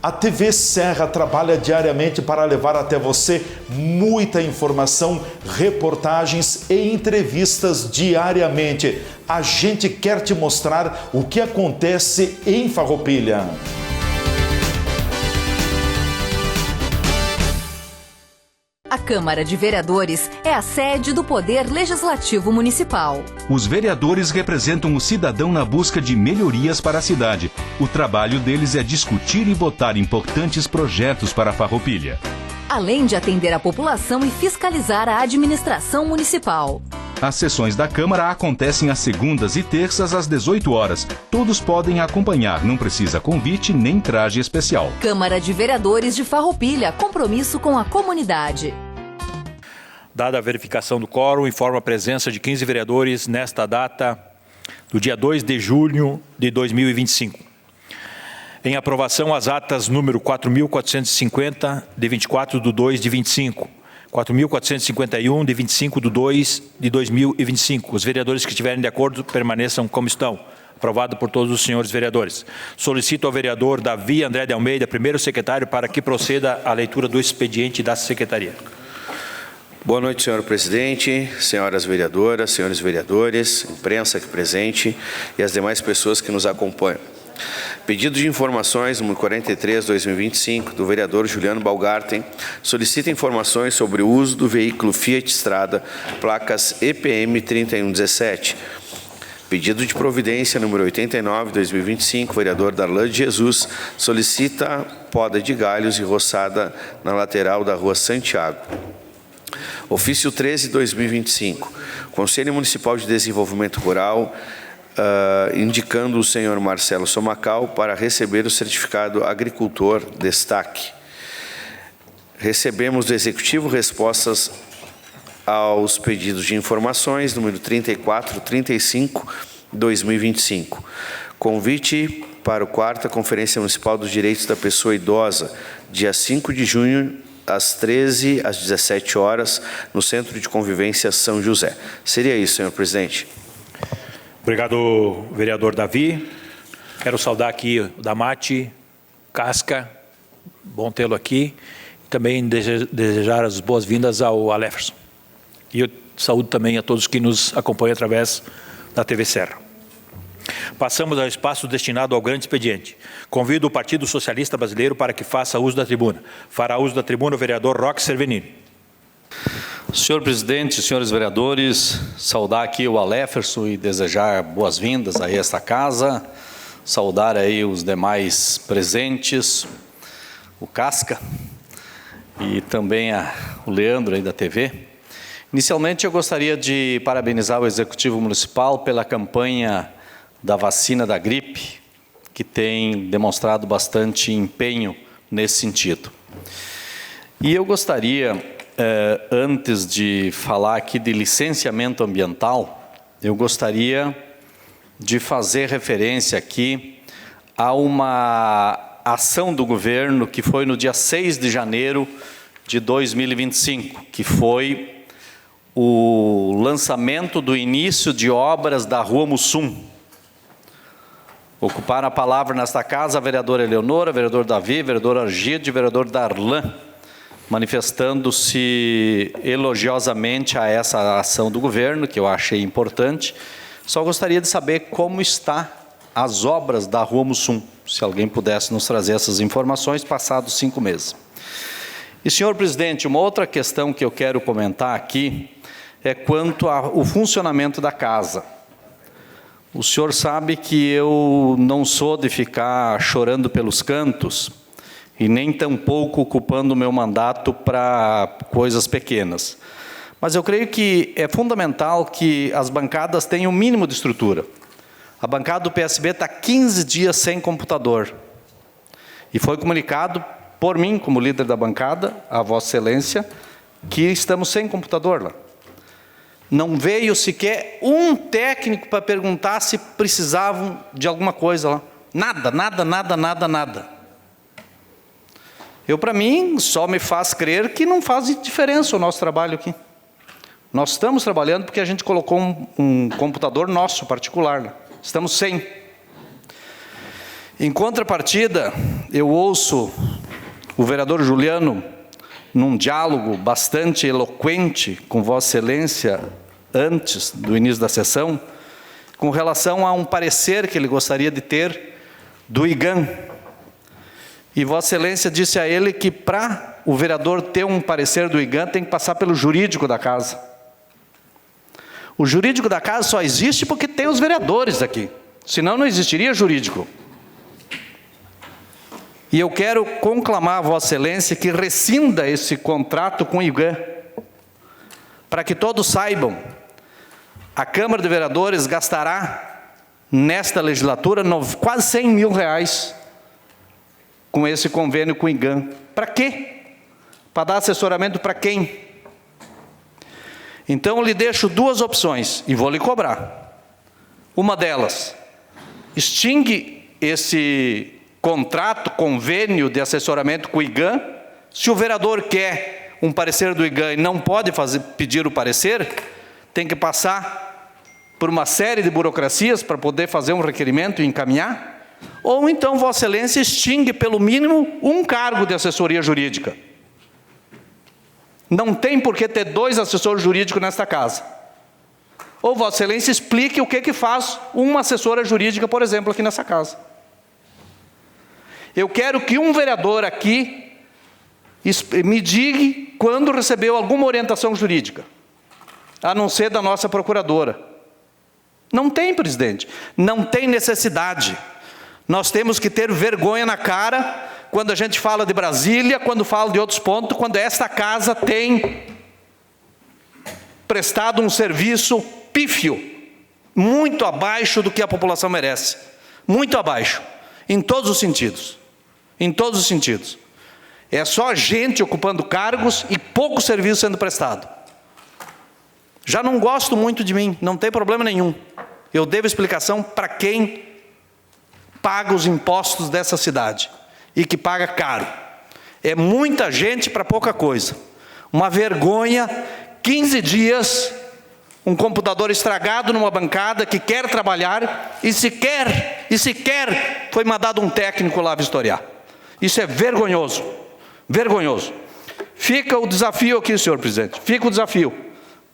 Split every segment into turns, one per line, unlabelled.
A TV Serra trabalha diariamente para levar até você muita informação, reportagens e entrevistas diariamente. A gente quer te mostrar o que acontece em Farroupilha.
A Câmara de Vereadores é a sede do Poder Legislativo Municipal.
Os vereadores representam o cidadão na busca de melhorias para a cidade. O trabalho deles é discutir e votar importantes projetos para a Farroupilha.
Além de atender a população e fiscalizar a administração municipal.
As sessões da Câmara acontecem às segundas e terças às 18 horas. Todos podem acompanhar, não precisa convite nem traje especial.
Câmara de Vereadores de Farroupilha, compromisso com a comunidade.
Dada a verificação do quórum, informo a presença de 15 vereadores nesta data do dia 2 de junho de 2025. Em aprovação as atas número 4.450 de 24 de 2 de 25. 4.451 de 25 de 2 de 2025. Os vereadores que estiverem de acordo permaneçam como estão. Aprovado por todos os senhores vereadores. Solicito ao vereador Davi André de Almeida, primeiro secretário, para que proceda a leitura do expediente da secretaria.
Boa noite, senhor presidente, senhoras vereadoras, senhores vereadores, imprensa aqui presente e as demais pessoas que nos acompanham. Pedido de informações número 43/2025 do vereador Juliano Balgarten solicita informações sobre o uso do veículo Fiat Strada, placas EPM 3117. Pedido de providência número 89/2025, vereador Darlan de Jesus solicita poda de galhos e roçada na lateral da rua Santiago. Ofício 13/2025, Conselho Municipal de Desenvolvimento Rural, indicando o senhor Marcelo Somacal para receber o certificado agricultor destaque. Recebemos do Executivo respostas aos pedidos de informações, número 34/35/2025. Convite para a 4ª Conferência Municipal dos Direitos da Pessoa Idosa, dia 5 de junho, às 13 às 17 horas, no Centro de Convivência São José. Seria isso, senhor presidente.
Obrigado, vereador Davi. Quero saudar aqui o Damati, Casca, bom tê-lo aqui. Também desejar as boas-vindas ao Aleferson. E eu saúdo também a todos que nos acompanham através da TV Serra. Passamos ao espaço destinado ao grande expediente. Convido o Partido Socialista Brasileiro para que faça uso da tribuna. Fará uso da tribuna o vereador Roque Cervenini.
Senhor presidente, senhores vereadores, saudar aqui o Aleferson e desejar boas-vindas a esta casa, saudar aí os demais presentes, o Casca e também o Leandro aí da TV. Inicialmente eu gostaria de parabenizar o Executivo Municipal pela campanha da vacina da gripe, que tem demonstrado bastante empenho nesse sentido. E eu gostaria, antes de falar aqui de licenciamento ambiental, eu gostaria de fazer referência aqui a uma ação do governo que foi no dia 6 de janeiro de 2025, que foi o lançamento do início de obras da Rua Mussum. Ocuparam a palavra nesta casa a vereadora Eleonora, vereador Davi, vereador Argide e vereador Darlan, manifestando-se elogiosamente a essa ação do governo, que eu achei importante. Só gostaria de saber como está as obras da Rua Mussum, se alguém pudesse nos trazer essas informações passados 5 meses. E, senhor presidente, uma outra questão que eu quero comentar aqui é quanto ao funcionamento da casa. O senhor sabe que eu não sou de ficar chorando pelos cantos e nem tampouco ocupando o meu mandato para coisas pequenas. Mas eu creio que é fundamental que as bancadas tenham o mínimo de estrutura. A bancada do PSB está 15 dias sem computador. E foi comunicado por mim, como líder da bancada, a Vossa Excelência, que estamos sem computador lá. Não veio sequer um técnico para perguntar se precisavam de alguma coisa lá. Nada, nada, nada, nada, nada. Para mim, só me faz crer que não faz diferença o nosso trabalho aqui. Nós estamos trabalhando porque a gente colocou um computador nosso, particular lá. Estamos sem. Em contrapartida, eu ouço o vereador Juliano, num diálogo bastante eloquente com Vossa Excelência, antes do início da sessão, com relação a um parecer que ele gostaria de ter do IGAM. E Vossa Excelência disse a ele que para o vereador ter um parecer do IGAM tem que passar pelo jurídico da casa. O jurídico da casa só existe porque tem os vereadores aqui, senão não existiria jurídico. E eu quero conclamar a Vossa Excelência que rescinda esse contrato com o IGAM, para que todos saibam, a Câmara de Vereadores gastará, nesta legislatura, quase 100 mil reais com esse convênio com o IGAM. Para quê? Para dar assessoramento para quem? Então, eu lhe deixo duas opções, e vou lhe cobrar. Uma delas, extingue esse contrato, convênio de assessoramento com o IGAM. Se o vereador quer um parecer do IGAM e não pode pedir o parecer, tem que passar por uma série de burocracias para poder fazer um requerimento e encaminhar. Ou então Vossa Excelência extingue pelo mínimo um cargo de assessoria jurídica. Não tem por que ter 2 assessores jurídicos nesta casa. Ou Vossa Excelência explique o que faz uma assessora jurídica, por exemplo, aqui nessa casa. Eu quero que um vereador aqui me diga quando recebeu alguma orientação jurídica, a não ser da nossa procuradora. Não tem, presidente. Não tem necessidade. Nós temos que ter vergonha na cara quando a gente fala de Brasília, quando fala de outros pontos, quando esta casa tem prestado um serviço pífio, muito abaixo do que a população merece. Muito abaixo, em todos os sentidos. Em todos os sentidos. É só gente ocupando cargos e pouco serviço sendo prestado. Já não gosto muito de mim, não tem problema nenhum. Eu devo explicação para quem paga os impostos dessa cidade e que paga caro. É muita gente para pouca coisa. Uma vergonha, 15 dias, um computador estragado numa bancada que quer trabalhar e sequer foi mandado um técnico lá vistoriar. Isso é vergonhoso, vergonhoso. Fica o desafio aqui, senhor presidente, fica o desafio.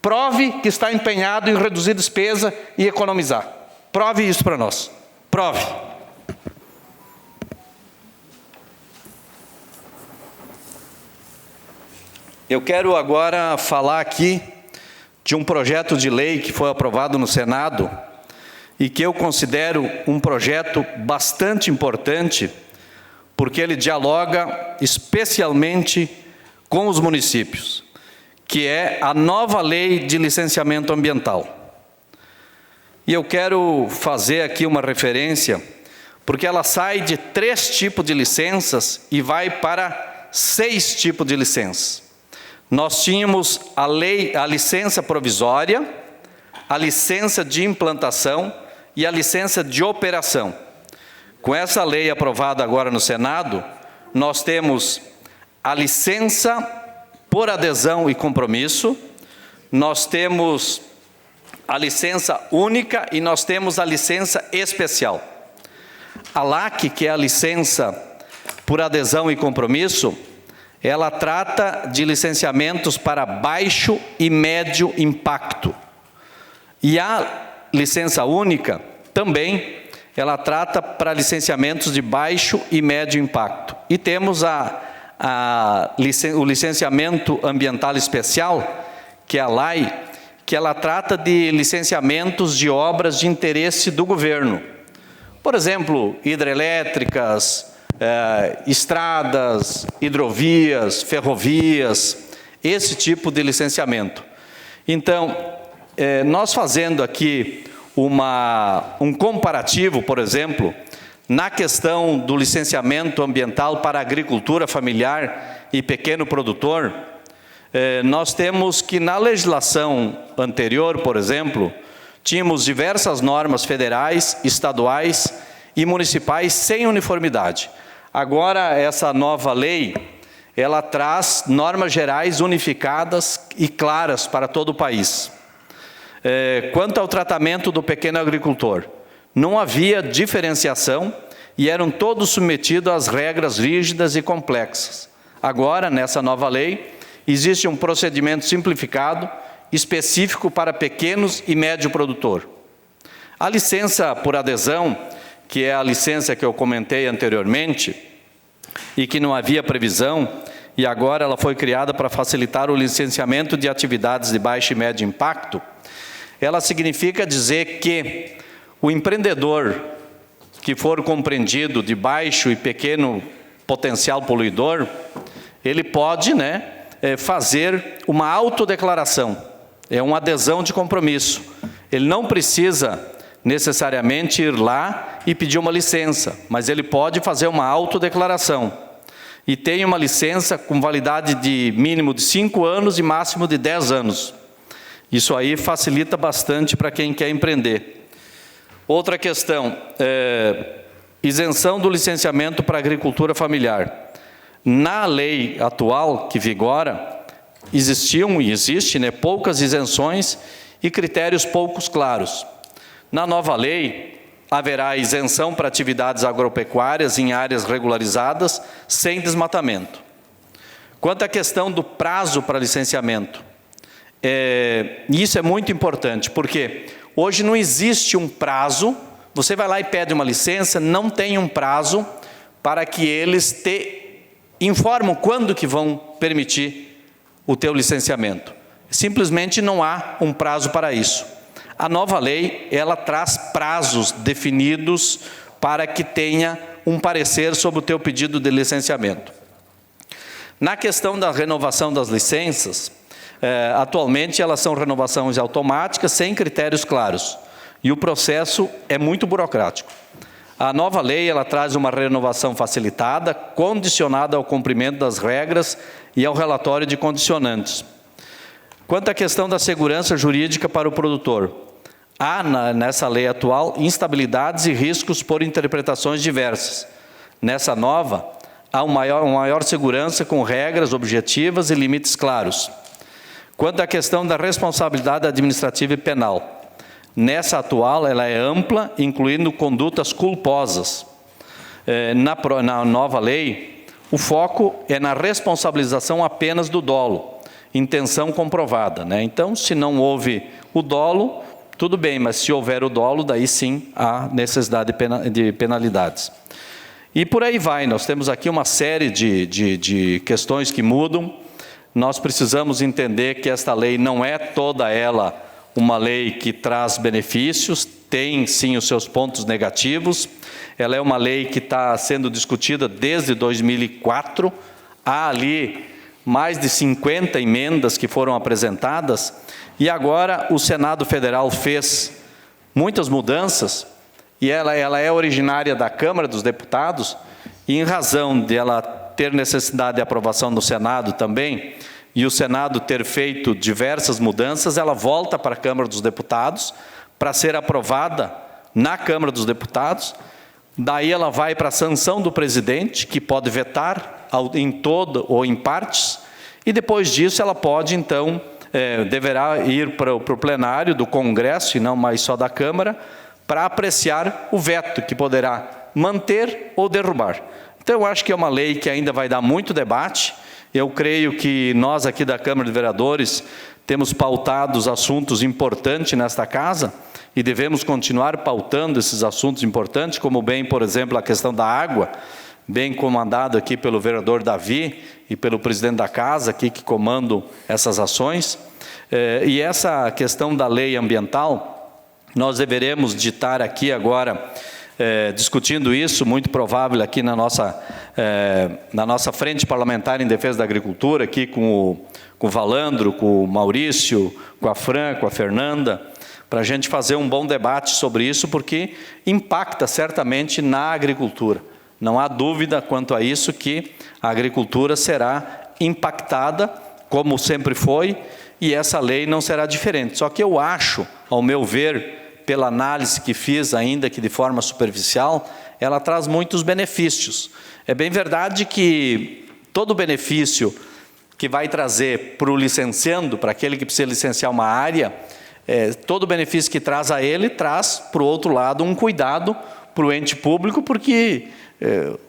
Prove que está empenhado em reduzir despesa e economizar. Prove isso para nós, prove. Eu quero agora falar aqui de um projeto de lei que foi aprovado no Senado e que eu considero um projeto bastante importante, porque ele dialoga especialmente com os municípios, que é a nova lei de licenciamento ambiental. E eu quero fazer aqui uma referência, porque ela sai de 3 tipos de licenças e vai para 6 tipos de licenças. Nós tínhamos a licença provisória, a licença de implantação e a licença de operação. Com essa lei aprovada agora no Senado, nós temos a licença por adesão e compromisso, nós temos a licença única e nós temos a licença especial. A LAC, que é a licença por adesão e compromisso, ela trata de licenciamentos para baixo e médio impacto. E a licença única também, ela trata para licenciamentos de baixo e médio impacto. E temos o licenciamento ambiental especial, que é a LAI, que ela trata de licenciamentos de obras de interesse do governo. Por exemplo, hidrelétricas, estradas, hidrovias, ferrovias, esse tipo de licenciamento. Então, nós fazendo aqui um comparativo, por exemplo, na questão do licenciamento ambiental para a agricultura familiar e pequeno produtor, nós temos que na legislação anterior, por exemplo, tínhamos diversas normas federais, estaduais e municipais sem uniformidade. Agora, essa nova lei, ela traz normas gerais unificadas e claras para todo o país. Quanto ao tratamento do pequeno agricultor, não havia diferenciação e eram todos submetidos às regras rígidas e complexas. Agora, nessa nova lei, existe um procedimento simplificado, específico para pequenos e médio produtor. A licença por adesão, que é a licença que eu comentei anteriormente, e que não havia previsão, e agora ela foi criada para facilitar o licenciamento de atividades de baixo e médio impacto, ela significa dizer que o empreendedor que for compreendido de baixo e pequeno potencial poluidor, ele pode, fazer uma autodeclaração, é uma adesão de compromisso. Ele não precisa necessariamente ir lá e pedir uma licença, mas ele pode fazer uma autodeclaração. E tem uma licença com validade de mínimo de 5 anos e máximo de 10 anos. Isso aí facilita bastante para quem quer empreender. Outra questão, isenção do licenciamento para agricultura familiar. Na lei atual que vigora, existiam e existe poucas isenções e critérios poucos claros. Na nova lei, haverá isenção para atividades agropecuárias em áreas regularizadas sem desmatamento. Quanto à questão do prazo para licenciamento, isso é muito importante, porque hoje não existe um prazo, você vai lá e pede uma licença, não tem um prazo para que eles informam quando que vão permitir o teu licenciamento. Simplesmente não há um prazo para isso. A nova lei, ela traz prazos definidos para que tenha um parecer sobre o teu pedido de licenciamento. Na questão da renovação das licenças, atualmente elas são renovações automáticas, sem critérios claros, e o processo é muito burocrático. A nova lei, ela traz uma renovação facilitada, condicionada ao cumprimento das regras e ao relatório de condicionantes. Quanto à questão da segurança jurídica para o produtor, há nessa lei atual instabilidades e riscos por interpretações diversas. Nessa nova, há uma maior segurança com regras objetivas e limites claros. Quanto à questão da responsabilidade administrativa e penal, nessa atual ela é ampla, incluindo condutas culposas. Na nova lei, o foco é na responsabilização apenas do dolo, intenção comprovada. Então, se não houve o dolo, tudo bem, mas se houver o dolo, daí sim há necessidade de penalidades. E por aí vai, nós temos aqui uma série de questões que mudam. Nós precisamos entender que esta lei não é toda ela uma lei que traz benefícios, tem sim os seus pontos negativos. Ela é uma lei que está sendo discutida desde 2004, há ali mais de 50 emendas que foram apresentadas, e agora o Senado Federal fez muitas mudanças, e ela é originária da Câmara dos Deputados, e em razão de ela ter necessidade de aprovação no Senado também, e o Senado ter feito diversas mudanças, ela volta para a Câmara dos Deputados para ser aprovada na Câmara dos Deputados. Daí ela vai para a sanção do presidente, que pode vetar em todo ou em partes, e depois disso ela pode, então, deverá ir para o plenário do Congresso, e não mais só da Câmara, para apreciar o veto, que poderá manter ou derrubar. Então, eu acho que é uma lei que ainda vai dar muito debate. Eu creio que nós aqui da Câmara de Vereadores temos pautado os assuntos importantes nesta casa e devemos continuar pautando esses assuntos importantes, como bem, por exemplo, a questão da água, bem comandado aqui pelo vereador Davi e pelo presidente da casa, aqui que comandam essas ações. E essa questão da lei ambiental, nós deveremos ditar aqui agora, discutindo isso, muito provável aqui na nossa frente parlamentar em defesa da agricultura, aqui com o Valandro, com o Maurício, com a Fran, com a Fernanda, para a gente fazer um bom debate sobre isso, porque impacta certamente na agricultura. Não há dúvida quanto a isso, que a agricultura será impactada, como sempre foi, e essa lei não será diferente. Só que eu acho, ao meu ver, pela análise que fiz, ainda que de forma superficial, ela traz muitos benefícios. É bem verdade que todo benefício que vai trazer para o licenciando, para aquele que precisa licenciar uma área, todo benefício que traz a ele, traz, por outro lado, um cuidado, para o ente público, porque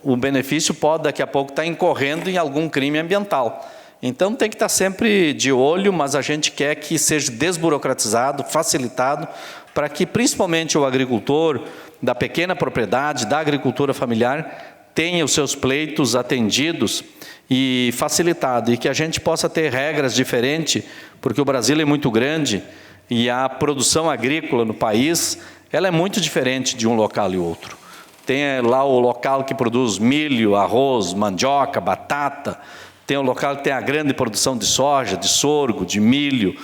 o benefício pode daqui a pouco estar incorrendo em algum crime ambiental. Então tem que estar sempre de olho, mas a gente quer que seja desburocratizado, facilitado, para que principalmente o agricultor da pequena propriedade, da agricultura familiar, tenha os seus pleitos atendidos e facilitado, e que a gente possa ter regras diferentes, porque o Brasil é muito grande e a produção agrícola no país, ela é muito diferente de um local e outro. Tem lá o local que produz milho, arroz, mandioca, batata, tem o local que tem a grande produção de soja, de sorgo, de milho,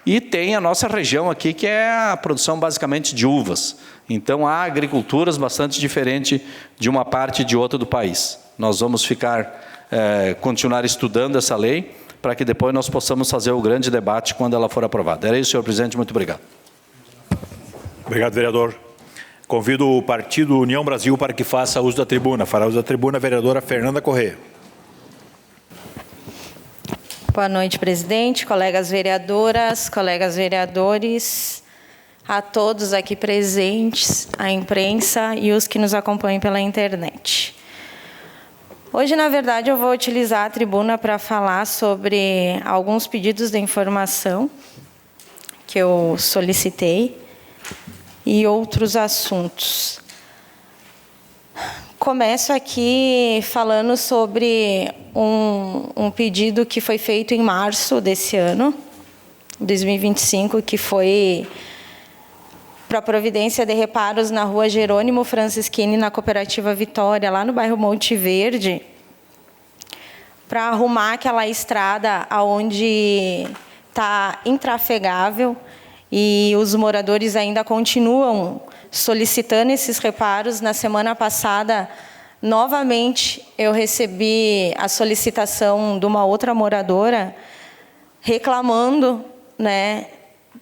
e tem a nossa região aqui que é a produção basicamente de uvas. Então há agriculturas bastante diferentes de uma parte e de outra do país. Nós vamos continuar estudando essa lei para que depois nós possamos fazer o grande debate quando ela for aprovada. Era isso, senhor presidente, muito obrigado.
Obrigado, vereador. Convido o Partido União Brasil para que faça uso da tribuna. Fará uso da tribuna a vereadora Fernanda Corrêa.
Boa noite, presidente, colegas vereadoras, colegas vereadores, a todos aqui presentes, a imprensa e os que nos acompanham pela internet. Hoje, na verdade, eu vou utilizar a tribuna para falar sobre alguns pedidos de informação que eu solicitei e outros assuntos. Começo aqui falando sobre um pedido que foi feito em março desse ano, 2025, que foi para a providência de reparos na rua Jerônimo Francisquini, na Cooperativa Vitória, lá no bairro Monte Verde, para arrumar aquela estrada onde está intrafegável e os moradores ainda continuam solicitando esses reparos. Na semana passada, novamente, eu recebi a solicitação de uma outra moradora reclamando, né,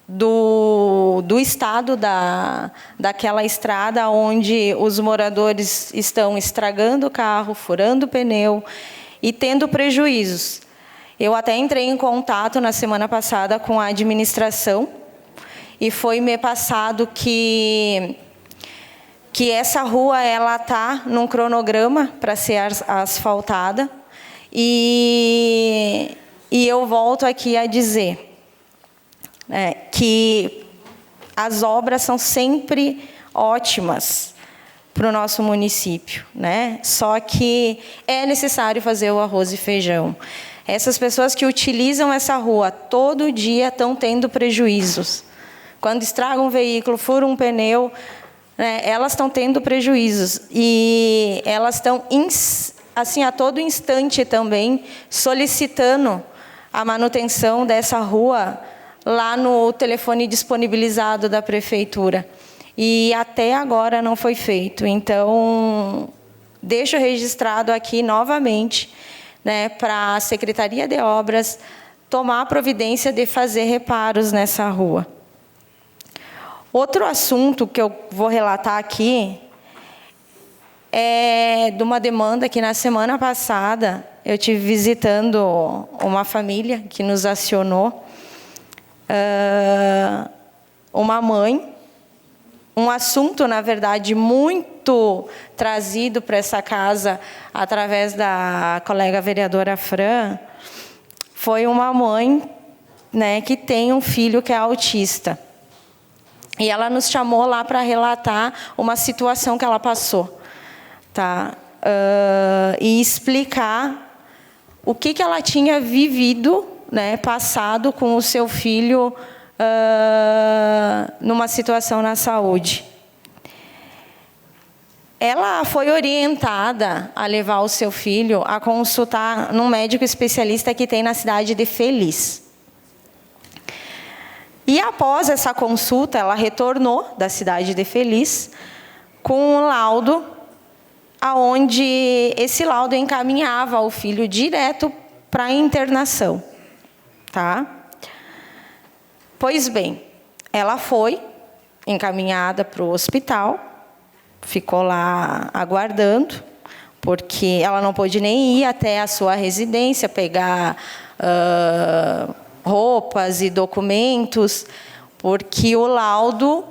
do estado daquela estrada, onde os moradores estão estragando o carro, furando o pneu e tendo prejuízos. Eu até entrei em contato na semana passada com a administração e foi me passado que essa rua ela está num cronograma para ser asfaltada, e eu volto aqui a dizer que as obras são sempre ótimas para o nosso município, né? Só que é necessário fazer o arroz e feijão. Essas pessoas que utilizam essa rua todo dia estão tendo prejuízos. Quando estragam um veículo, furam um pneu, né, elas estão tendo prejuízos. E elas estão, assim, a todo instante também, solicitando a manutenção dessa rua lá no telefone disponibilizado da prefeitura. E até agora não foi feito. Então, deixo registrado aqui novamente, né, para a Secretaria de Obras tomar a providência de fazer reparos nessa rua. Outro assunto que eu vou relatar aqui é de uma demanda que na semana passada eu tive visitando uma família que nos acionou, uma mãe, um assunto, na verdade, muito trazido para essa casa através da colega vereadora Fran, foi uma mãe, né, que tem um filho que é autista. E ela nos chamou lá para relatar uma situação que ela passou, tá? E explicar o que ela tinha vivido, né, passado com o seu filho numa situação na saúde. Ela foi orientada a levar o seu filho a consultar num médico especialista que tem na cidade de Feliz. E após essa consulta, ela retornou da cidade de Feliz com um laudo, aonde esse laudo encaminhava o filho direto para a internação, tá? Pois bem, ela foi encaminhada para o hospital, ficou lá aguardando, porque ela não pôde nem ir até a sua residência, pegar roupas e documentos, porque o laudo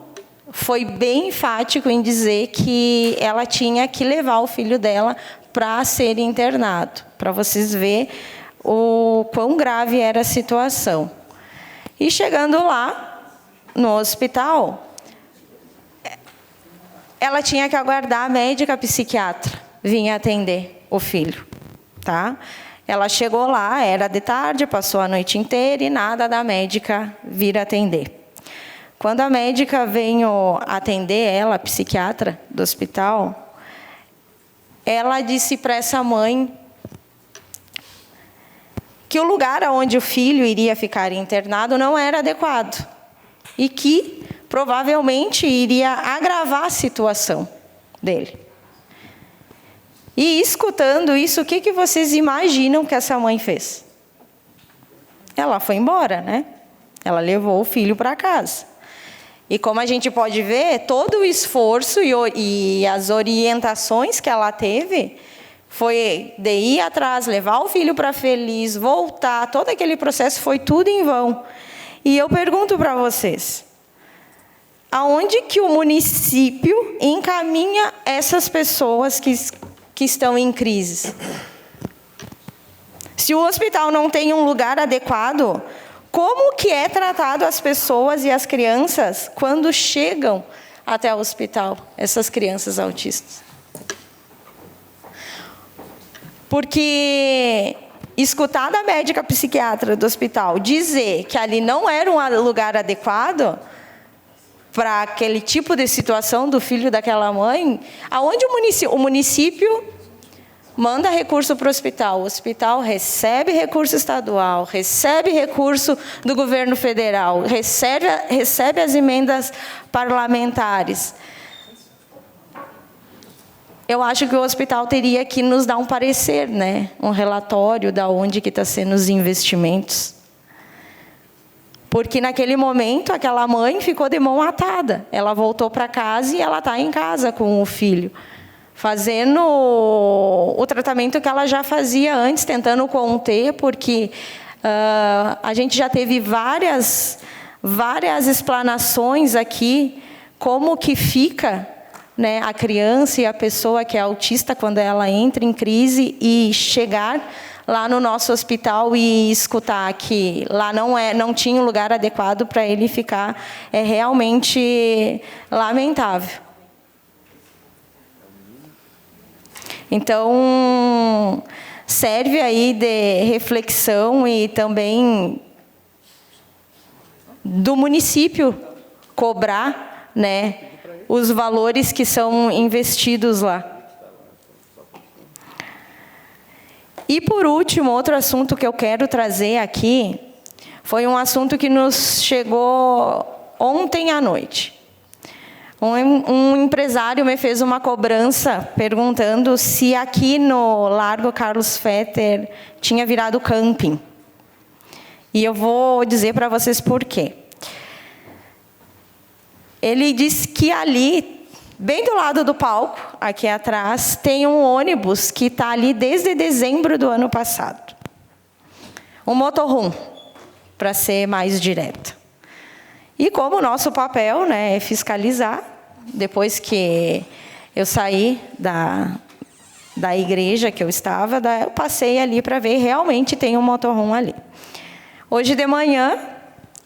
foi bem enfático em dizer que ela tinha que levar o filho dela para ser internado, para vocês verem o quão grave era a situação. E chegando lá, no hospital, ela tinha que aguardar a médica psiquiatra vir atender o filho, tá? Ela chegou lá, era de tarde, passou a noite inteira e nada da médica vir atender. Quando a médica veio atender ela, a psiquiatra do hospital, ela disse para essa mãe que o lugar onde o filho iria ficar internado não era adequado e que provavelmente iria agravar a situação dele. E escutando isso, o que vocês imaginam que essa mãe fez? Ela foi embora, né? Ela levou o filho para casa. E como a gente pode ver, todo o esforço e as orientações que ela teve foi de ir atrás, levar o filho para Feliz, voltar, todo aquele processo foi tudo em vão. E eu pergunto para vocês, aonde que o município encaminha essas pessoas que estão em crise? Se o hospital não tem um lugar adequado, como que é tratado as pessoas e as crianças quando chegam até o hospital, essas crianças autistas? Porque escutar da médica psiquiatra do hospital dizer que ali não era um lugar adequado para aquele tipo de situação do filho daquela mãe, aonde o município manda recurso para o hospital recebe recurso estadual, recebe recurso do governo federal, recebe as emendas parlamentares. Eu acho que o hospital teria que nos dar um parecer, né? Um relatório de onde que está sendo os investimentos. Porque naquele momento, aquela mãe ficou de mão atada. Ela voltou para casa e ela está em casa com o filho, fazendo o tratamento que ela já fazia antes, tentando conter, porque a gente já teve várias explanações aqui, como que fica, né, a criança e a pessoa que é autista quando ela entra em crise e chegar lá no nosso hospital e escutar que lá não tinha um lugar adequado para ele ficar, é realmente lamentável. Então, serve aí de reflexão e também do município cobrar, né, os valores que são investidos lá. E, por último, outro assunto que eu quero trazer aqui foi um assunto que nos chegou ontem à noite. Um empresário me fez uma cobrança perguntando se aqui no Largo Carlos Fetter tinha virado camping. E eu vou dizer para vocês por quê. Ele disse que ali, bem do lado do palco, aqui atrás, tem um ônibus que está ali desde dezembro do ano passado. Um motorhome, para ser mais direto. E como o nosso papel, né, é fiscalizar, depois que eu saí da igreja que eu estava, eu passei ali para ver, realmente tem um motorhome ali. Hoje de manhã,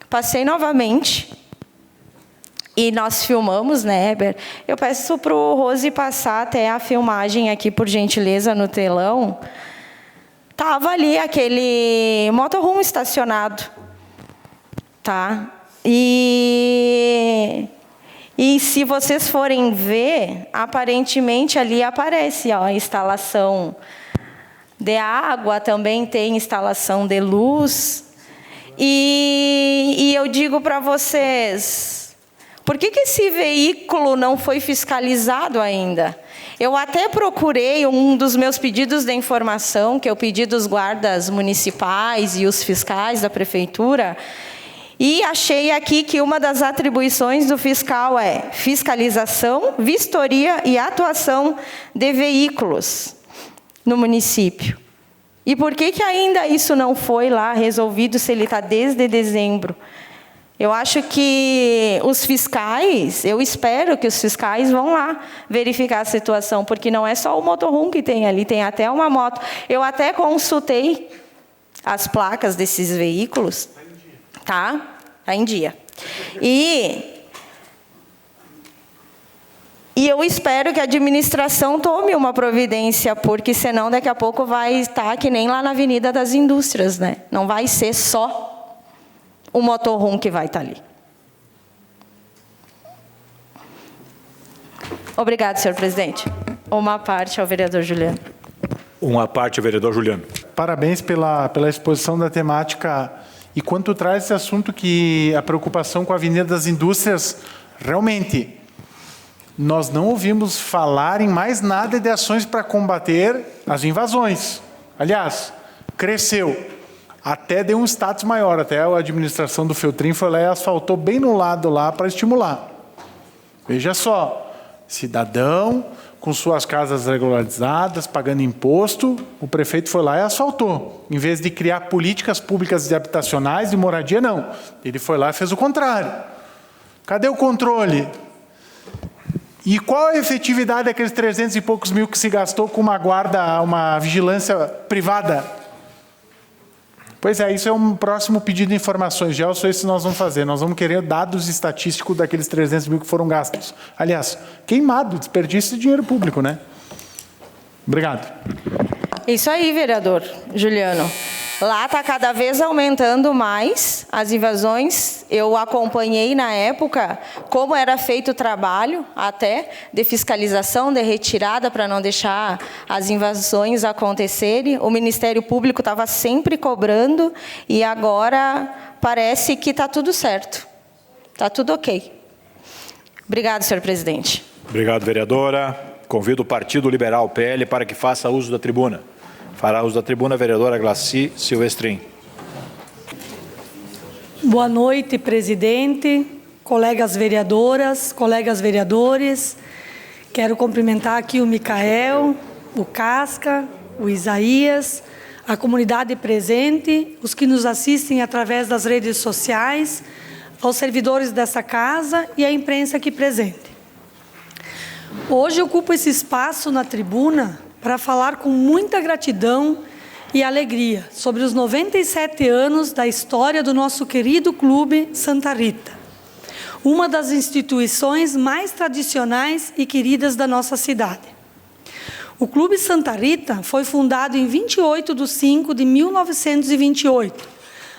passei novamente, e nós filmamos, né, Heber? Eu peço para o Rose passar até a filmagem aqui, por gentileza, no telão. Estava ali aquele motorhome estacionado, tá? E se vocês forem ver, aparentemente ali aparece a instalação de água, também tem instalação de luz. E eu digo para vocês, por que esse veículo não foi fiscalizado ainda? Eu até procurei um dos meus pedidos de informação, que eu pedi dos guardas municipais e os fiscais da prefeitura, e achei aqui que uma das atribuições do fiscal é fiscalização, vistoria e atuação de veículos no município. E por que ainda isso não foi lá resolvido, se ele está desde dezembro? Eu acho que os fiscais, eu espero que os fiscais vão lá verificar a situação, porque não é só o motorhome que tem ali, tem até uma moto. Eu até consultei as placas desses veículos, tá? Tá em dia. E eu espero que a administração tome uma providência, porque senão daqui a pouco vai estar que nem lá na Avenida das Indústrias, né? Não vai ser só o motorhome que vai estar ali. Obrigado, senhor presidente. Uma parte ao vereador Juliano.
Uma parte ao vereador Juliano.
Parabéns pela exposição da temática. E quando tu traz esse assunto que a preocupação com a Avenida das Indústrias, realmente, nós não ouvimos falar em mais nada de ações para combater as invasões. Aliás, cresceu. Até deu um status maior, até a administração do Feltrin foi lá e asfaltou bem no lado lá para estimular. Veja só, cidadão com suas casas regularizadas, pagando imposto, o prefeito foi lá e asfaltou. Em vez de criar políticas públicas e habitacionais de moradia, não. Ele foi lá e fez o contrário. Cadê o controle? E qual a efetividade daqueles 300 e poucos mil que se gastou com uma guarda, uma vigilância privada? Pois é, isso é um próximo pedido de informações. Já isso que nós vamos fazer. Nós vamos querer dados estatísticos daqueles 300 mil que foram gastos. Aliás, queimado, desperdício de dinheiro público, né? Obrigado.
Isso aí, vereador Juliano. Lá está cada vez aumentando mais as invasões. Eu acompanhei na época como era feito o trabalho até de fiscalização, de retirada para não deixar as invasões acontecerem. O Ministério Público estava sempre cobrando e agora parece que está tudo certo. Está tudo ok. Obrigado, senhor presidente.
Obrigado, vereadora. Convido o Partido Liberal, PL, para que faça uso da tribuna. Fará uso da tribuna a vereadora Glaci Silvestrin.
Boa noite, presidente, colegas vereadoras, colegas vereadores. Quero cumprimentar aqui o Micael, o Casca, o Isaías, a comunidade presente, os que nos assistem através das redes sociais, aos servidores dessa casa e à imprensa aqui presente. Hoje ocupo esse espaço na tribuna para falar com muita gratidão e alegria sobre os 97 anos da história do nosso querido Clube Santa Rita, uma das instituições mais tradicionais e queridas da nossa cidade. O Clube Santa Rita foi fundado em 28 de 5 de 1928,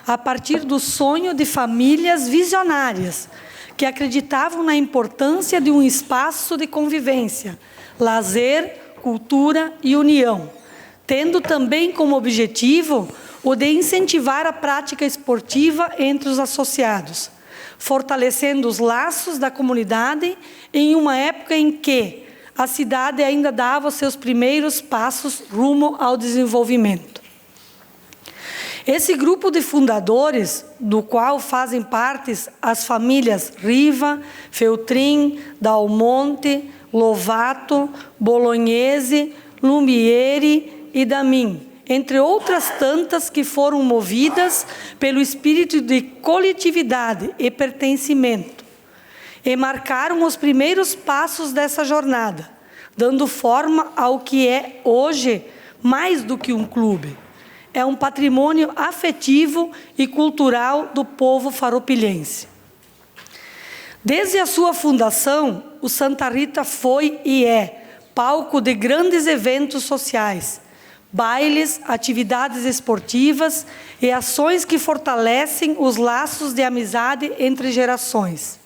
a partir do sonho de famílias visionárias que acreditavam na importância de um espaço de convivência, lazer, cultura e união, tendo também como objetivo o de incentivar a prática esportiva entre os associados, fortalecendo os laços da comunidade em uma época em que a cidade ainda dava os seus primeiros passos rumo ao desenvolvimento. Esse grupo de fundadores, do qual fazem parte as famílias Riva, Feltrin, Dalmonte, Lovato, Bolognese, Lumiere e Damin, entre outras tantas que foram movidas pelo espírito de coletividade e pertencimento, e marcaram os primeiros passos dessa jornada, dando forma ao que é hoje mais do que um clube. É um patrimônio afetivo e cultural do povo farroupilhense. Desde a sua fundação, o Santa Rita foi e é palco de grandes eventos sociais, bailes, atividades esportivas e ações que fortalecem os laços de amizade entre gerações.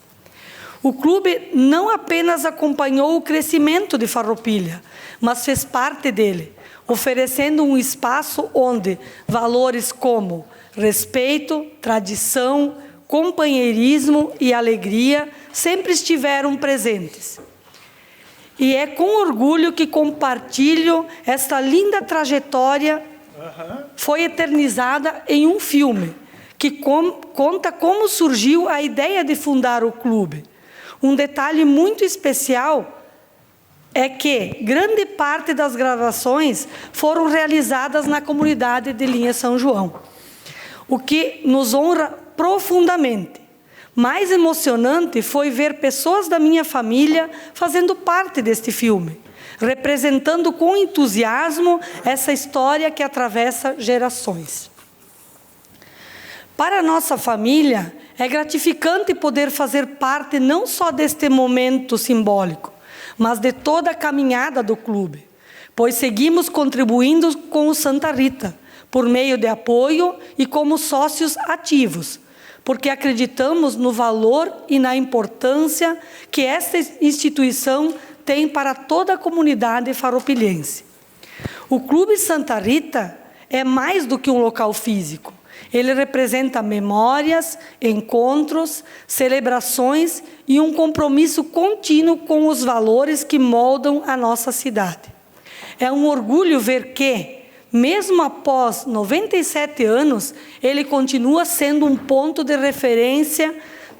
O clube não apenas acompanhou o crescimento de Farroupilha, mas fez parte dele, oferecendo um espaço onde valores como respeito, tradição, companheirismo e alegria sempre estiveram presentes. E é com orgulho que compartilho esta linda trajetória, foi eternizada em um filme, que conta como surgiu a ideia de fundar o clube. Um detalhe muito especial é que grande parte das gravações foram realizadas na comunidade de Linha São João, o que nos honra profundamente, Mais emocionante foi ver pessoas da minha família fazendo parte deste filme, representando com entusiasmo essa história que atravessa gerações. Para a nossa família, é gratificante poder fazer parte não só deste momento simbólico, mas de toda a caminhada do clube, pois seguimos contribuindo com o Santa Rita, por meio de apoio e como sócios ativos, porque acreditamos no valor e na importância que esta instituição tem para toda a comunidade farroupilhense. O Clube Santa Rita é mais do que um local físico. Ele representa memórias, encontros, celebrações e um compromisso contínuo com os valores que moldam a nossa cidade. É um orgulho ver que, mesmo após 97 anos, ele continua sendo um ponto de referência,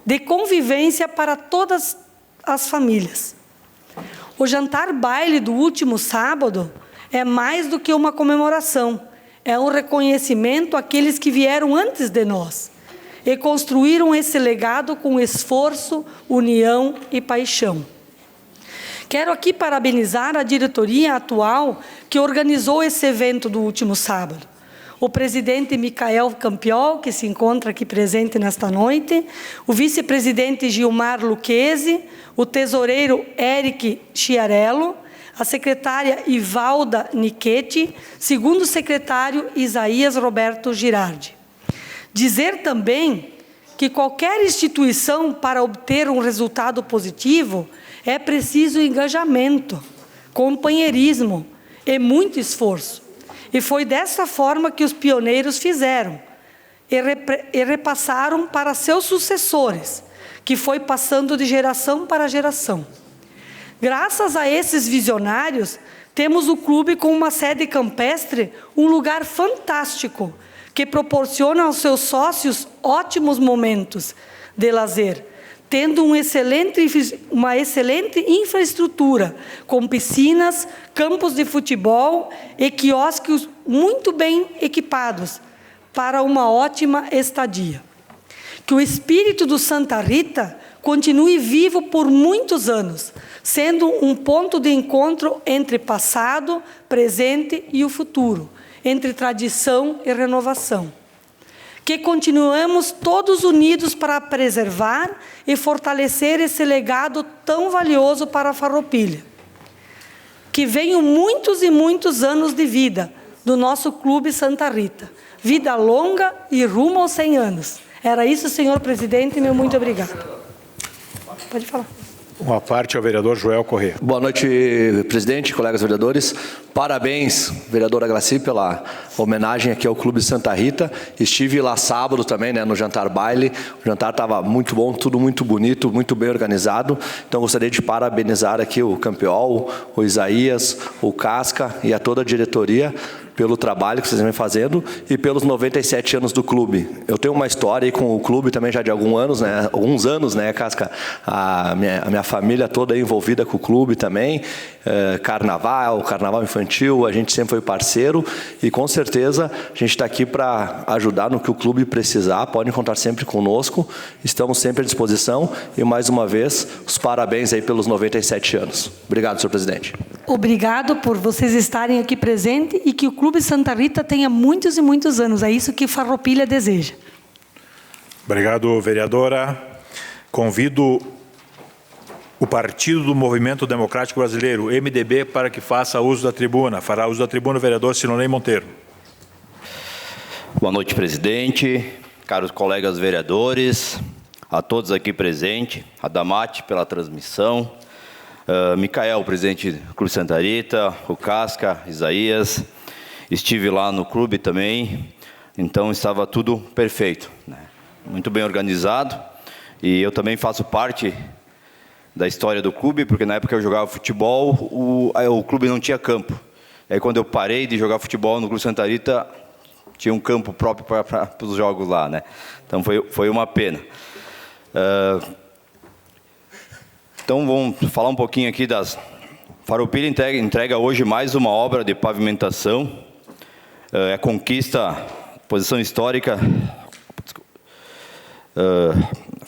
de convivência para todas as famílias. O jantar baile do último sábado é mais do que uma comemoração. É um reconhecimento àqueles que vieram antes de nós e construíram esse legado com esforço, união e paixão. Quero aqui parabenizar a diretoria atual que organizou esse evento do último sábado. O presidente Micael Campiol, que se encontra aqui presente nesta noite, o vice-presidente Gilmar Luquezzi, o tesoureiro Eric Chiarello, a secretária Ivalda Nichetti, segundo secretário Isaías Roberto Girardi. Dizer também que qualquer instituição, para obter um resultado positivo, é preciso engajamento, companheirismo e muito esforço. E foi dessa forma que os pioneiros fizeram e repassaram para seus sucessores, que foi passando de geração para geração. Graças a esses visionários, temos o clube com uma sede campestre, um lugar fantástico, que proporciona aos seus sócios ótimos momentos de lazer, tendo uma excelente infraestrutura, com piscinas, campos de futebol e quiosques muito bem equipados, para uma ótima estadia. Que o espírito do Santa Rita continue vivo por muitos anos, sendo um ponto de encontro entre passado, presente e o futuro, entre tradição e renovação. Que continuemos todos unidos para preservar e fortalecer esse legado tão valioso para a Farroupilha. Que venham muitos e muitos anos de vida do nosso Clube Santa Rita. Vida longa e rumo aos 100 anos. Era isso, senhor presidente, meu muito obrigado. Pode falar.
Uma parte ao vereador Joel Corrêa.
Boa noite, presidente, colegas vereadores. Parabéns, vereadora Glaci, pela homenagem aqui ao Clube Santa Rita. Estive lá sábado também, no jantar baile. O jantar estava muito bom, tudo muito bonito, muito bem organizado. Então, gostaria de parabenizar aqui o Campiol, o Isaías, o Casca e a toda a diretoria pelo trabalho que vocês vêm fazendo e pelos 97 anos do clube. Eu tenho uma história aí com o clube também já de alguns anos, Casca? A minha família toda é envolvida com o clube também, carnaval infantil, a gente sempre foi parceiro e com certeza a gente está aqui para ajudar no que o clube precisar, podem contar sempre conosco, estamos sempre à disposição e mais uma vez, os parabéns aí pelos 97 anos. Obrigado, senhor presidente.
Obrigado por vocês estarem aqui presentes e que o Clube Santa Rita tenha muitos e muitos anos. É isso que Farroupilha deseja.
Obrigado, vereadora. Convido o Partido do Movimento Democrático Brasileiro, MDB, para que faça uso da tribuna. Fará uso da tribuna o vereador Silonei Monteiro.
Boa noite, presidente, caros colegas vereadores, a todos aqui presentes, a Damate pela transmissão, Micael, presidente do Clube Santa Rita, o Casca, Isaías, estive lá no clube também, então estava tudo perfeito, muito bem organizado, e eu também faço parte da história do clube, porque na época que eu jogava futebol, o clube não tinha campo. Aí quando eu parei de jogar futebol no Clube Santa Rita, tinha um campo próprio para os jogos lá, Então foi uma pena. Então vamos falar um pouquinho aqui das... Farroupilha entrega hoje mais uma obra de pavimentação, conquista, posição histórica,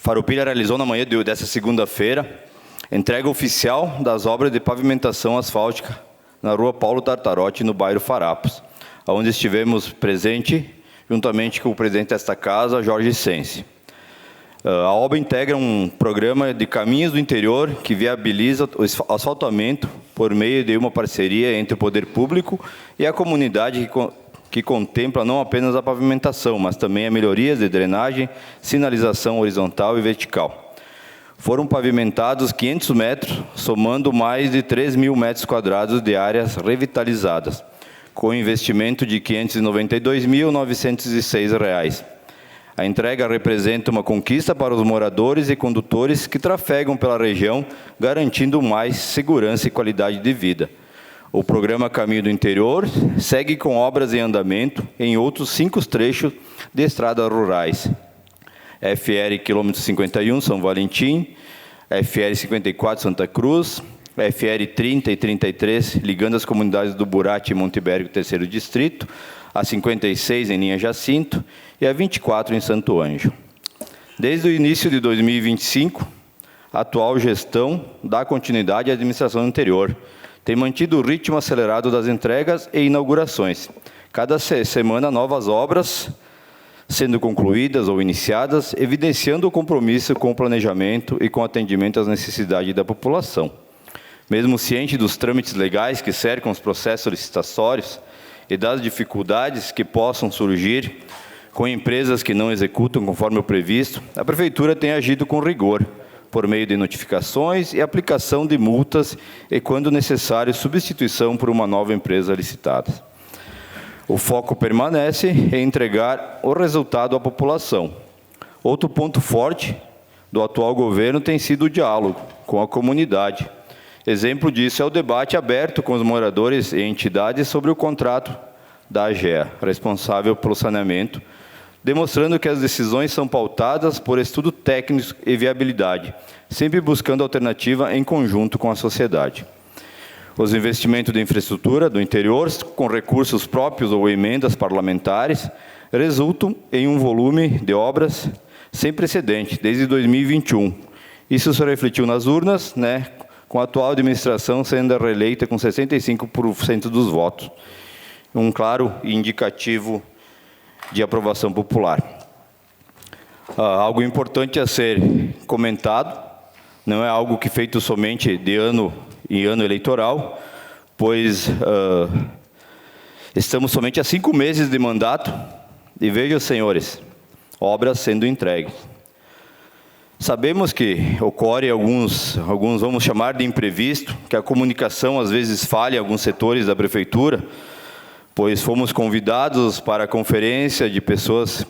Farroupilha realizou na manhã dessa segunda-feira entrega oficial das obras de pavimentação asfáltica na rua Paulo Tartarotti, no bairro Farapos, onde estivemos presente juntamente com o presidente desta casa, Jorge Sense. A obra integra um programa de caminhos do interior que viabiliza o asfaltamento por meio de uma parceria entre o poder público e a comunidade que contempla não apenas a pavimentação, mas também a melhorias de drenagem, sinalização horizontal e vertical. Foram pavimentados 500 metros, somando mais de 3.000 metros quadrados de áreas revitalizadas, com investimento de R$ 592.906. A entrega representa uma conquista para os moradores e condutores que trafegam pela região, garantindo mais segurança e qualidade de vida. O programa Caminho do Interior segue com obras em andamento em outros 5 trechos de estradas rurais. FR quilômetro 51, São Valentim, FR 54, Santa Cruz, FR 30 e 33, ligando as comunidades do Burati e Montebergo, 3º Distrito, a 56 em Linha Jacinto e a 24 em Santo Ângelo. Desde o início de 2025, a atual gestão dá continuidade à administração anterior, tem mantido o ritmo acelerado das entregas e inaugurações. Cada semana, novas obras sendo concluídas ou iniciadas, evidenciando o compromisso com o planejamento e com o atendimento às necessidades da população. Mesmo ciente dos trâmites legais que cercam os processos licitatórios e das dificuldades que possam surgir com empresas que não executam conforme o previsto, a Prefeitura tem agido com rigor, por meio de notificações e aplicação de multas e, quando necessário, substituição por uma nova empresa licitada. O foco permanece em entregar o resultado à população. Outro ponto forte do atual governo tem sido o diálogo com a comunidade. Exemplo disso é o debate aberto com os moradores e entidades sobre o contrato da AGEA, responsável pelo saneamento, demonstrando que as decisões são pautadas por estudo técnico e viabilidade, sempre buscando alternativa em conjunto com a sociedade. Os investimentos de infraestrutura do interior, com recursos próprios ou emendas parlamentares, resultam em um volume de obras sem precedente, desde 2021. Isso se refletiu nas urnas, com a atual administração sendo reeleita com 65% dos votos. Um claro indicativo de aprovação popular. Algo importante a ser comentado, não é algo que feito somente de ano em ano eleitoral, pois estamos somente a 5 meses de mandato e vejam, senhores, obras sendo entregues. Sabemos que ocorre alguns vamos chamar de imprevisto, que a comunicação às vezes falha em alguns setores da Prefeitura, pois fomos convidados para a conferência de pessoas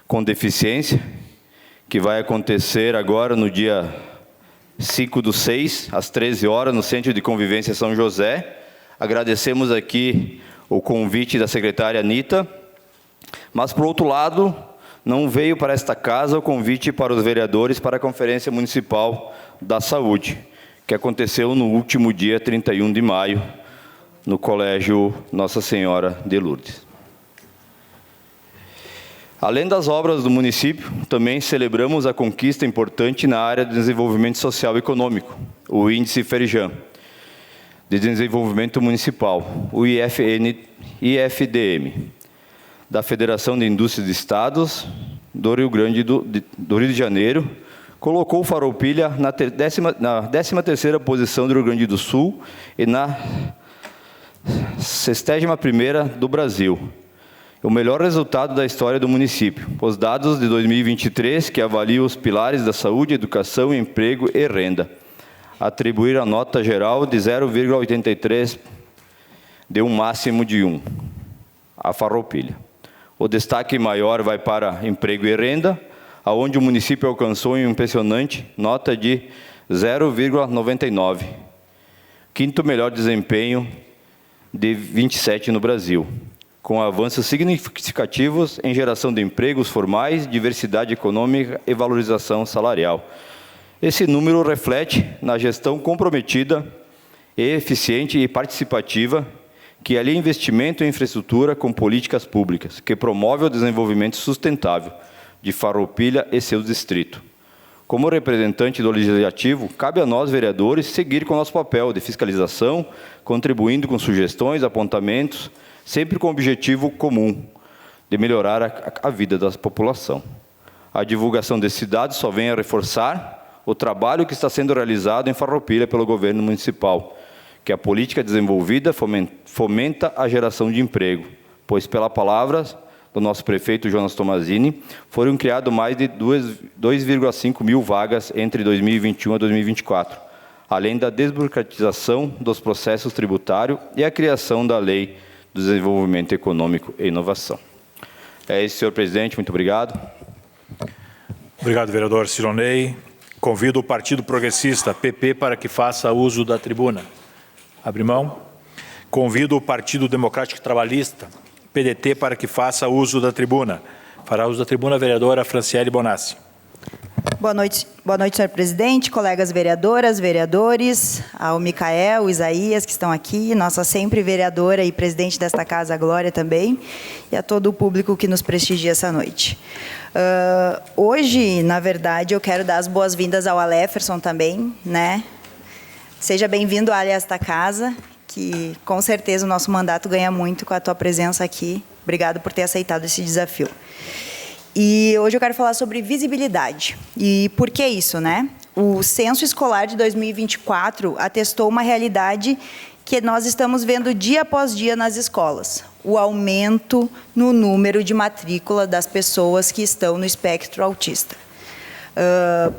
com deficiência, que vai acontecer agora no dia 5/6, às 13 horas, no Centro de Convivência São José. Agradecemos aqui o convite da secretária Anita, mas, por outro lado, não veio para esta casa o convite para os vereadores para a Conferência Municipal da Saúde, que aconteceu no último dia 31 de maio, no Colégio Nossa Senhora de Lourdes. Além das obras do município, também celebramos a conquista importante na área de desenvolvimento social e econômico, o Índice Ferijam, de Desenvolvimento Municipal, o IFDM, da Federação de Indústrias de Estados do Rio de Janeiro, colocou Farroupilha na 13ª posição do Rio Grande do Sul e na 61ª do Brasil. O melhor resultado da história do município. Os dados de 2023, que avaliam os pilares da saúde, educação, emprego e renda, atribuíram a nota geral de 0,83, de um máximo de 1, a Farroupilha. O destaque maior vai para emprego e renda, aonde o município alcançou uma impressionante nota de 0,99, quinto melhor desempenho de 27 no Brasil, com avanços significativos em geração de empregos formais, diversidade econômica e valorização salarial. Esse número reflete na gestão comprometida, eficiente e participativa, que alia investimento em infraestrutura com políticas públicas, que promove o desenvolvimento sustentável de Farroupilha e seus distritos. Como representante do Legislativo, cabe a nós, vereadores, seguir com o nosso papel de fiscalização, contribuindo com sugestões, apontamentos, sempre com o objetivo comum de melhorar a vida da população. A divulgação desses dados só vem a reforçar o trabalho que está sendo realizado em Farroupilha pelo governo municipal, que a política desenvolvida fomenta a geração de emprego, pois, pelas palavras do nosso prefeito Jonas Tomazini, foram criadas mais de 2,5 mil vagas entre 2021 a 2024, além da desburocratização dos processos tributários e a criação da Lei do Desenvolvimento Econômico e Inovação. É isso, senhor presidente. Muito obrigado.
Obrigado, vereador Silonei. Convido o Partido Progressista, PP, para que faça uso da tribuna. Abre mão. Convido o Partido Democrático Trabalhista, PDT, para que faça uso da tribuna. Fará uso da tribuna a vereadora Franciele Bonassi.
Boa noite, senhor presidente, colegas vereadoras, vereadores, ao Micael, o Isaías, que estão aqui, nossa sempre vereadora e presidente desta casa, a Glória, também, e a todo o público que nos prestigia essa noite. Hoje, na verdade, eu quero dar as boas-vindas ao Aleferson também, né? Seja bem-vindo, Ali, a esta casa, que com certeza o nosso mandato ganha muito com a tua presença aqui. Obrigado por ter aceitado esse desafio. E hoje eu quero falar sobre visibilidade. E por que isso, né? O Censo Escolar de 2024 atestou uma realidade que nós estamos vendo dia após dia nas escolas. O aumento no número de matrícula das pessoas que estão no espectro autista.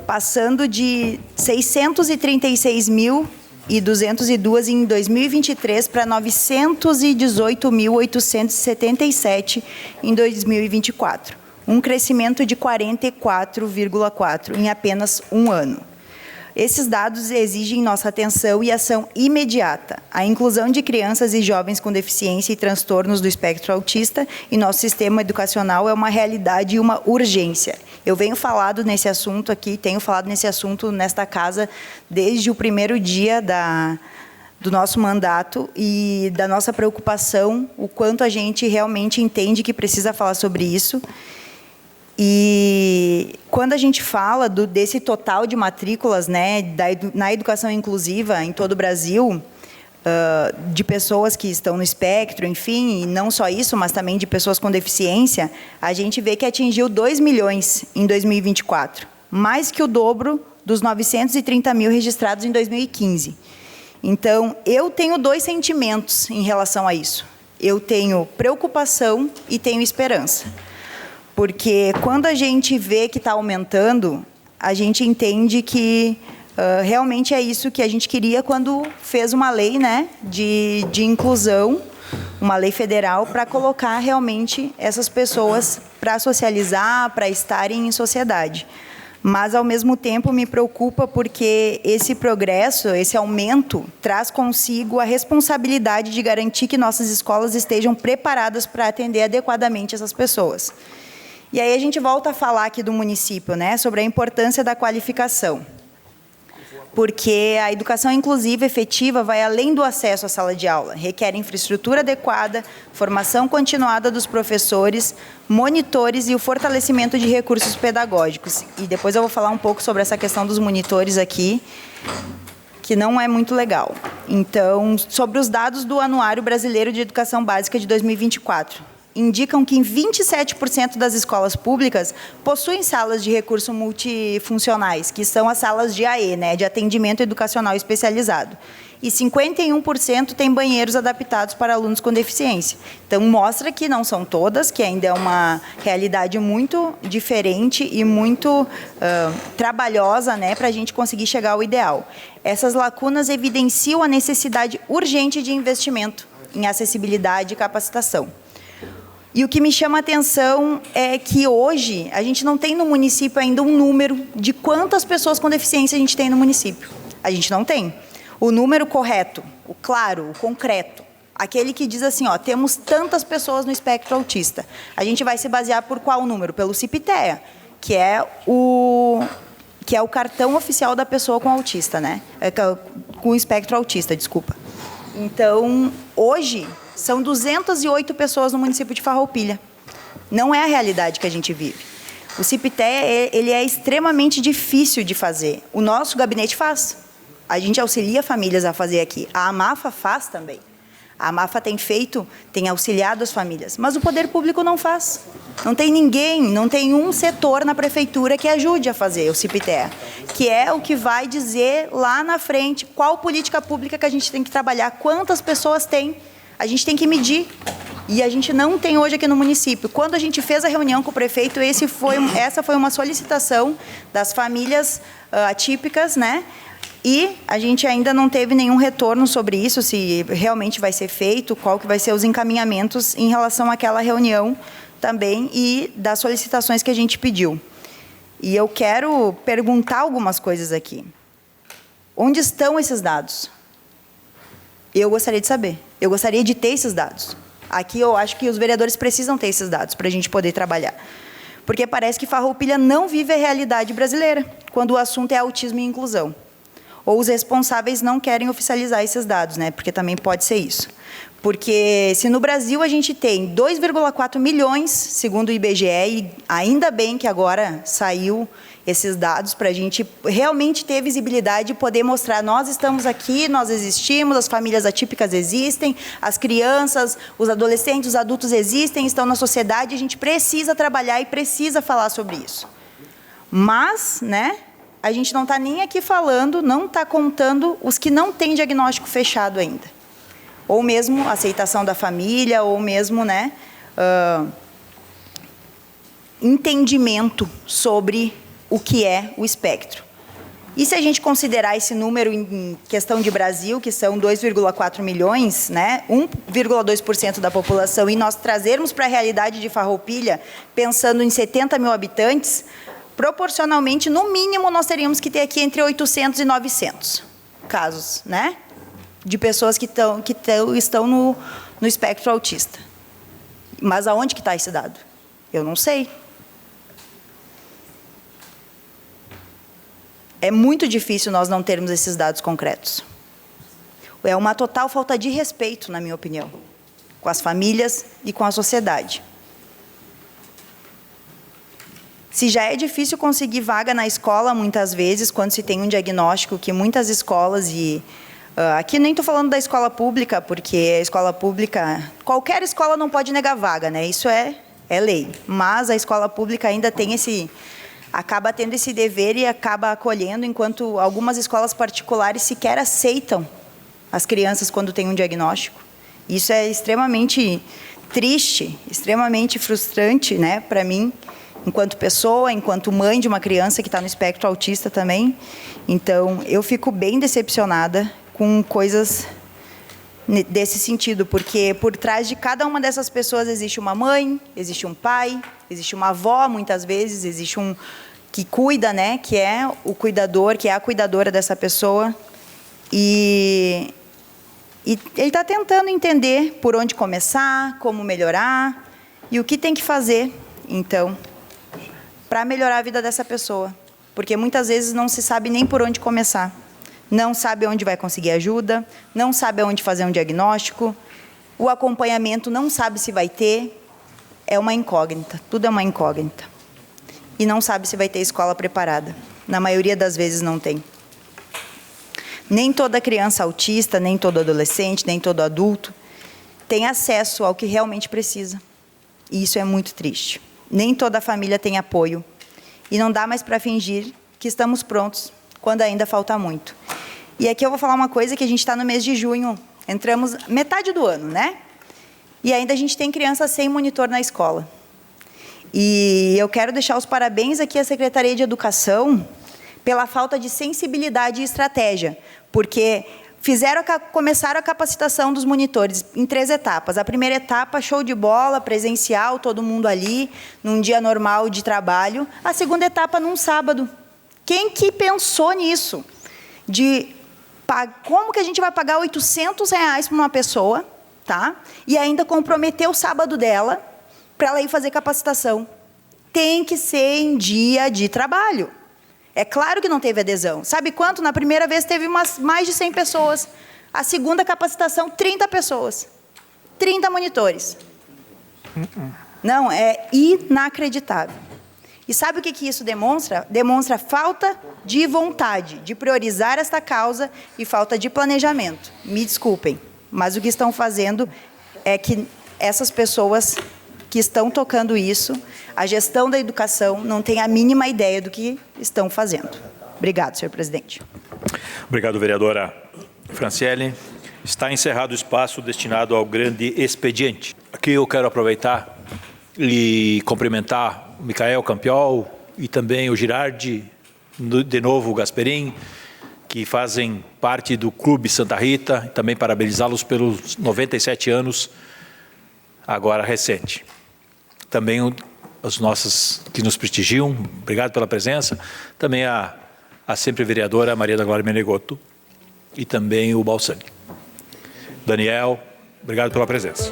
Passando de 636.202 em 2023 para 918.877 em 2024. Um crescimento de 44,4% em apenas um ano. Esses dados exigem nossa atenção e ação imediata. A inclusão de crianças e jovens com deficiência e transtornos do espectro autista em nosso sistema educacional é uma realidade e uma urgência. Eu tenho falado nesse assunto nesta casa desde o primeiro dia do nosso mandato e da nossa preocupação, o quanto a gente realmente entende que precisa falar sobre isso. E quando a gente fala desse total de matrículas, né, na educação inclusiva em todo o Brasil, de pessoas que estão no espectro, enfim, e não só isso, mas também de pessoas com deficiência, a gente vê que atingiu 2 milhões em 2024, mais que o dobro dos 930 mil registrados em 2015. Então, eu tenho dois sentimentos em relação a isso. Eu tenho preocupação e tenho esperança. Porque quando a gente vê que está aumentando, a gente entende que realmente é isso que a gente queria quando fez uma lei, né, de inclusão, uma lei federal, para colocar realmente essas pessoas para socializar, para estarem em sociedade. Mas, ao mesmo tempo, me preocupa porque esse progresso, esse aumento, traz consigo a responsabilidade de garantir que nossas escolas estejam preparadas para atender adequadamente essas pessoas. E aí a gente volta a falar aqui do município, né, sobre a importância da qualificação. Porque a educação inclusiva efetiva vai além do acesso à sala de aula, requer infraestrutura adequada, formação continuada dos professores, monitores e o fortalecimento de recursos pedagógicos. E depois eu vou falar um pouco sobre essa questão dos monitores aqui, que não é muito legal. Então, sobre os dados do Anuário Brasileiro de Educação Básica de 2024, indicam que 27% das escolas públicas possuem salas de recurso multifuncionais, que são as salas de AE, né, de atendimento educacional especializado. E 51% têm banheiros adaptados para alunos com deficiência. Então, mostra que não são todas, que ainda é uma realidade muito diferente e muito trabalhosa, né, para a gente conseguir chegar ao ideal. Essas lacunas evidenciam a necessidade urgente de investimento em acessibilidade e capacitação. E o que me chama a atenção é que hoje a gente não tem no município ainda um número de quantas pessoas com deficiência a gente tem no município. A gente não tem. O número correto, o claro, o concreto, aquele que diz assim, ó, temos tantas pessoas no espectro autista. A gente vai se basear por qual número? Pelo CIPTEA, que é o cartão oficial da pessoa com autista, né? Com espectro autista, desculpa. Então, hoje, são 208 pessoas no município de Farroupilha. Não é a realidade que a gente vive. O CIPTE, ele é extremamente difícil de fazer. O nosso gabinete faz. A gente auxilia famílias a fazer aqui. A AMAFA faz também. A AMAFA tem auxiliado as famílias, mas o poder público não faz. Não tem ninguém, não tem um setor na prefeitura que ajude a fazer o CIPTE, que é o que vai dizer lá na frente qual política pública que a gente tem que trabalhar, quantas pessoas tem. A gente tem que medir. E a gente não tem hoje aqui no município. Quando a gente fez a reunião com o prefeito, essa foi uma solicitação das famílias atípicas, né? E a gente ainda não teve nenhum retorno sobre isso, se realmente vai ser feito, qual que vai ser os encaminhamentos em relação àquela reunião também e das solicitações que a gente pediu. E eu quero perguntar algumas coisas aqui. Onde estão esses dados? Eu gostaria de saber. Eu gostaria de ter esses dados. Aqui eu acho que os vereadores precisam ter esses dados para a gente poder trabalhar. Porque parece que Farroupilha não vive a realidade brasileira, quando o assunto é autismo e inclusão. Ou os responsáveis não querem oficializar esses dados, né? Porque também pode ser isso. Porque se no Brasil a gente tem 2,4 milhões, segundo o IBGE, e ainda bem que agora saiu esses dados para a gente realmente ter visibilidade e poder mostrar, nós estamos aqui, nós existimos, as famílias atípicas existem, as crianças, os adolescentes, os adultos existem, estão na sociedade, a gente precisa trabalhar e precisa falar sobre isso. Mas, né, a gente não está nem aqui falando, não está contando os que não têm diagnóstico fechado ainda. Ou mesmo aceitação da família, ou mesmo, né, entendimento sobre o que é o espectro. E se a gente considerar esse número em questão de Brasil, que são 2,4 milhões, né, 1,2% da população, e nós trazermos para a realidade de Farroupilha, pensando em 70 mil habitantes, proporcionalmente, no mínimo, nós teríamos que ter aqui entre 800 e 900 casos, né, de pessoas que estão no espectro autista. Mas aonde que está esse dado? Eu não sei. É muito difícil nós não termos esses dados concretos. É uma total falta de respeito, na minha opinião, com as famílias e com a sociedade. Se já é difícil conseguir vaga na escola, muitas vezes, quando se tem um diagnóstico, que muitas escolas, aqui nem estou falando da escola pública, porque a escola pública, qualquer escola não pode negar vaga, né? Isso é lei. Mas a escola pública ainda tem acaba tendo esse dever e acaba acolhendo, enquanto algumas escolas particulares sequer aceitam as crianças quando têm um diagnóstico. Isso é extremamente triste, extremamente frustrante, né, para mim, enquanto pessoa, enquanto mãe de uma criança que está no espectro autista também. Então, eu fico bem decepcionada com coisas desse sentido, porque por trás de cada uma dessas pessoas existe uma mãe, existe um pai, existe uma avó, muitas vezes, existe um que cuida, né, que é o cuidador, que é a cuidadora dessa pessoa, e ele está tentando entender por onde começar, como melhorar, e o que tem que fazer, então, para melhorar a vida dessa pessoa, porque muitas vezes não se sabe nem por onde começar. Não sabe onde vai conseguir ajuda, não sabe onde fazer um diagnóstico, o acompanhamento não sabe se vai ter, é uma incógnita, tudo é uma incógnita. E não sabe se vai ter escola preparada. Na maioria das vezes não tem. Nem toda criança autista, nem todo adolescente, nem todo adulto tem acesso ao que realmente precisa. E isso é muito triste. Nem toda a família tem apoio. E não dá mais para fingir que estamos prontos, quando ainda falta muito. E aqui eu vou falar uma coisa, que a gente está no mês de junho, entramos metade do ano, né? E ainda a gente tem criança sem monitor na escola. E eu quero deixar os parabéns aqui à Secretaria de Educação pela falta de sensibilidade e estratégia, porque começaram a capacitação dos monitores em 3 etapas. A primeira etapa, show de bola, presencial, todo mundo ali, num dia normal de trabalho. A segunda etapa, num sábado. Quem que pensou nisso? Como que a gente vai pagar R$800 para uma pessoa, tá? E ainda comprometer o sábado dela para ela ir fazer capacitação. Tem que ser em dia de trabalho. É claro que não teve adesão. Sabe quanto? Na primeira vez teve mais de 100 pessoas. A segunda capacitação, 30 pessoas. 30 monitores. Não, é inacreditável. E sabe o que isso demonstra? Demonstra falta de vontade de priorizar esta causa e falta de planejamento. Me desculpem, mas o que estão fazendo é que essas pessoas que estão tocando isso, a gestão da educação, não tem a mínima ideia do que estão fazendo. Obrigado, senhor presidente.
Obrigado, vereadora Franciele. Está encerrado o espaço destinado ao grande expediente. Aqui eu quero aproveitar e cumprimentar o Micael Campiol e também o Girardi, de novo o Gasperim, que fazem parte do Clube Santa Rita, e também parabenizá-los pelos 97 anos, agora recente. Também os nossos que nos prestigiam, obrigado pela presença, também a sempre vereadora Maria da Glória Menegotto e também o Balsani. Daniel, obrigado pela presença.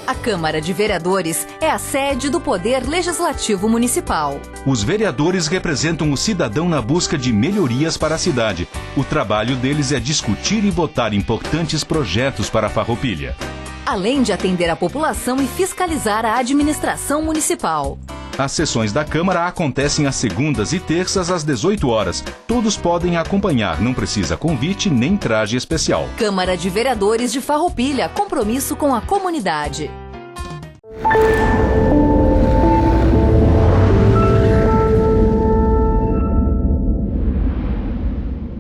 A Câmara de Vereadores é a sede do Poder Legislativo Municipal.
Os vereadores representam o cidadão na busca de melhorias para a cidade. O trabalho deles é discutir e votar importantes projetos para a Farroupilha.
Além de atender a população e fiscalizar a administração municipal.
As sessões da Câmara acontecem às segundas e terças às 18 horas. Todos podem acompanhar, não precisa convite nem traje especial.
Câmara de Vereadores de Farroupilha, compromisso com a comunidade.